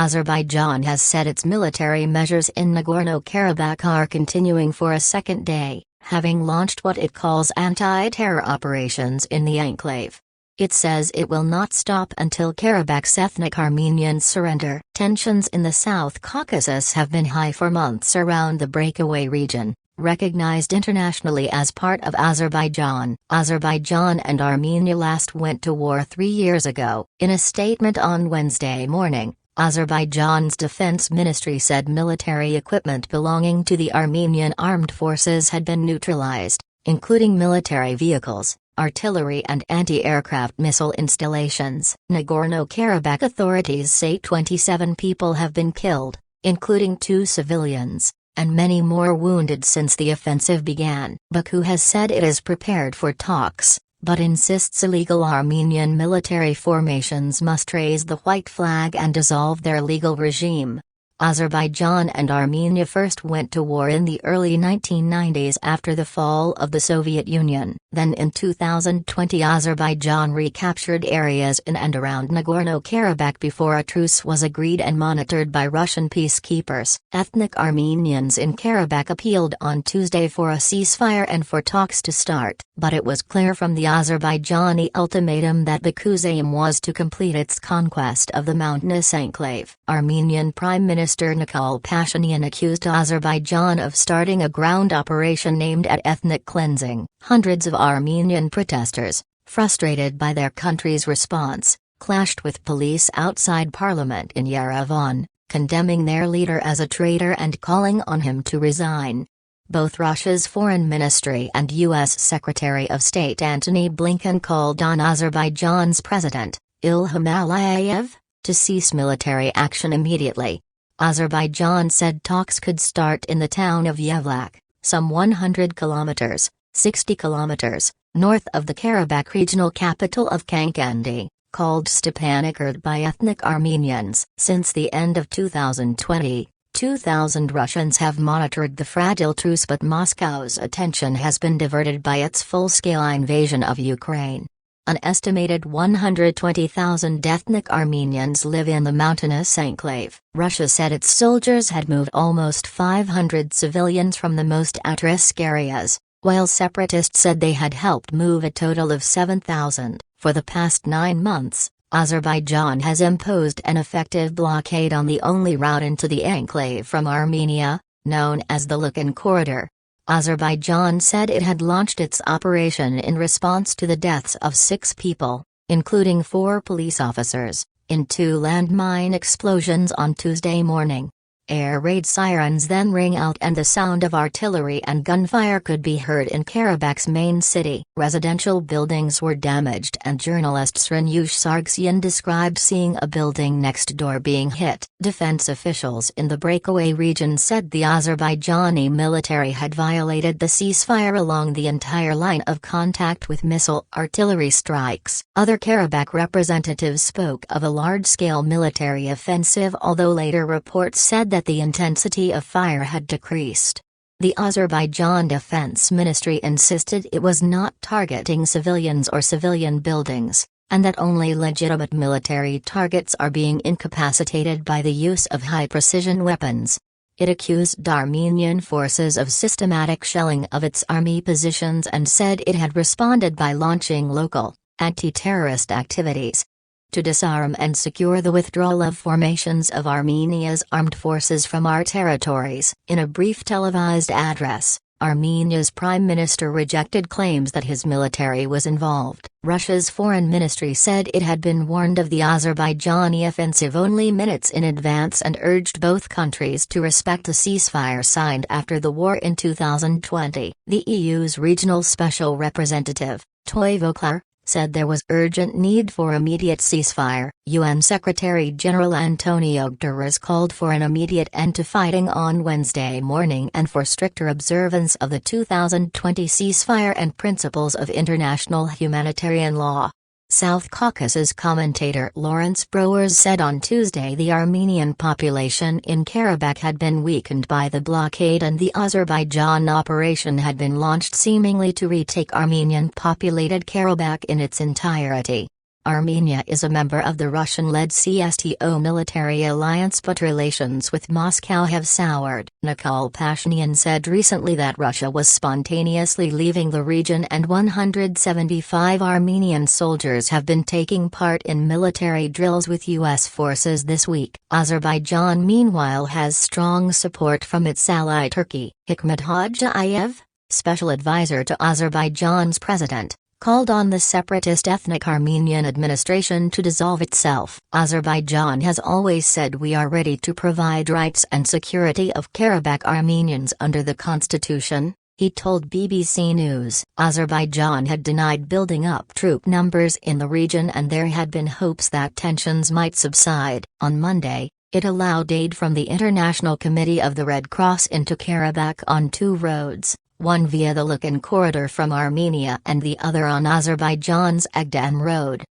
Azerbaijan has said its military measures in Nagorno-Karabakh are continuing for a second day, having launched what it calls anti-terror operations in the enclave. It says it will not stop until Karabakh's ethnic Armenians surrender. Tensions in the South Caucasus have been high for months around the breakaway region, recognized internationally as part of Azerbaijan. Azerbaijan and Armenia last went to war 3 years ago. In a statement on Wednesday morning, Azerbaijan's defense ministry said military equipment belonging to the Armenian armed forces had been neutralized, including military vehicles, artillery and anti-aircraft missile installations. Nagorno-Karabakh authorities say 27 people have been killed, including 2 civilians, and many more wounded since the offensive began. Baku has said it is prepared for talks, but insists illegal Armenian military formations must raise the white flag and dissolve their legal regime. Azerbaijan and Armenia first went to war in the early 1990s after the fall of the Soviet Union. Then in 2020 Azerbaijan recaptured areas in and around Nagorno-Karabakh before a truce was agreed and monitored by Russian peacekeepers. Ethnic Armenians in Karabakh appealed on Tuesday for a ceasefire and for talks to start, but it was clear from the Azerbaijani ultimatum that Baku's aim was to complete its conquest of the mountainous enclave. Armenian Prime Minister Nikol Pashinyan accused Azerbaijan of starting a ground operation aimed at ethnic cleansing. Hundreds of Armenian protesters, frustrated by their country's response, clashed with police outside parliament in Yerevan, condemning their leader as a traitor and calling on him to resign. Both Russia's Foreign Ministry and U.S. Secretary of State Antony Blinken called on Azerbaijan's president, Ilham Aliyev, to cease military action immediately. Azerbaijan said talks could start in the town of Yevlak, some 100 kilometers, 60 kilometers, north of the Karabakh regional capital of Kankandy, called Stepanakert by ethnic Armenians. Since the end of 2020, 2,000 Russians have monitored the fragile truce, but Moscow's attention has been diverted by its full-scale invasion of Ukraine. An estimated 120,000 ethnic Armenians live in the mountainous enclave. Russia said its soldiers had moved almost 500 civilians from the most at-risk areas, while separatists said they had helped move a total of 7,000. For the past 9 months, Azerbaijan has imposed an effective blockade on the only route into the enclave from Armenia, known as the Lukan Corridor. Azerbaijan said it had launched its operation in response to the deaths of 6 people, including 4 police officers, in 2 landmine explosions on Tuesday morning. Air raid sirens then rang out and the sound of artillery and gunfire could be heard in Karabakh's main city. Residential buildings were damaged and journalist Srinyush Sargsyan described seeing a building next door being hit. Defense officials in the breakaway region said the Azerbaijani military had violated the ceasefire along the entire line of contact with missile artillery strikes. Other Karabakh representatives spoke of a large-scale military offensive, although later reports said that the intensity of fire had decreased. The Azerbaijan Defense Ministry insisted it was not targeting civilians or civilian buildings, and that only legitimate military targets are being incapacitated by the use of high-precision weapons. It accused Armenian forces of systematic shelling of its army positions and said it had responded by launching local, anti-terrorist activities to disarm and secure the withdrawal of formations of Armenia's armed forces from our territories. In a brief televised address, Armenia's prime minister rejected claims that his military was involved. Russia's foreign ministry said it had been warned of the Azerbaijani offensive only minutes in advance and urged both countries to respect the ceasefire signed after the war in 2020. The EU's regional special representative, Toy Voklar, said there was urgent need for immediate ceasefire. UN Secretary-General Antonio Guterres called for an immediate end to fighting on Wednesday morning and for stricter observance of the 2020 ceasefire and principles of international humanitarian law. South Caucasus commentator Lawrence Browers said on Tuesday the Armenian population in Karabakh had been weakened by the blockade and the Azerbaijan operation had been launched seemingly to retake Armenian-populated Karabakh in its entirety. Armenia is a member of the Russian-led CSTO military alliance, but relations with Moscow have soured. Nikol Pashinyan said recently that Russia was spontaneously leaving the region and 175 Armenian soldiers have been taking part in military drills with U.S. forces this week. Azerbaijan meanwhile has strong support from its ally Turkey. Hikmet Hoxhayev, special advisor to Azerbaijan's president, called on the separatist ethnic-Armenian administration to dissolve itself. Azerbaijan has always said we are ready to provide rights and security of Karabakh Armenians under the constitution, he told BBC News. Azerbaijan had denied building up troop numbers in the region and there had been hopes that tensions might subside. On Monday, it allowed aid from the International Committee of the Red Cross into Karabakh on two roads, one via the Lakan corridor from Armenia and the other on Azerbaijan's Agdam road.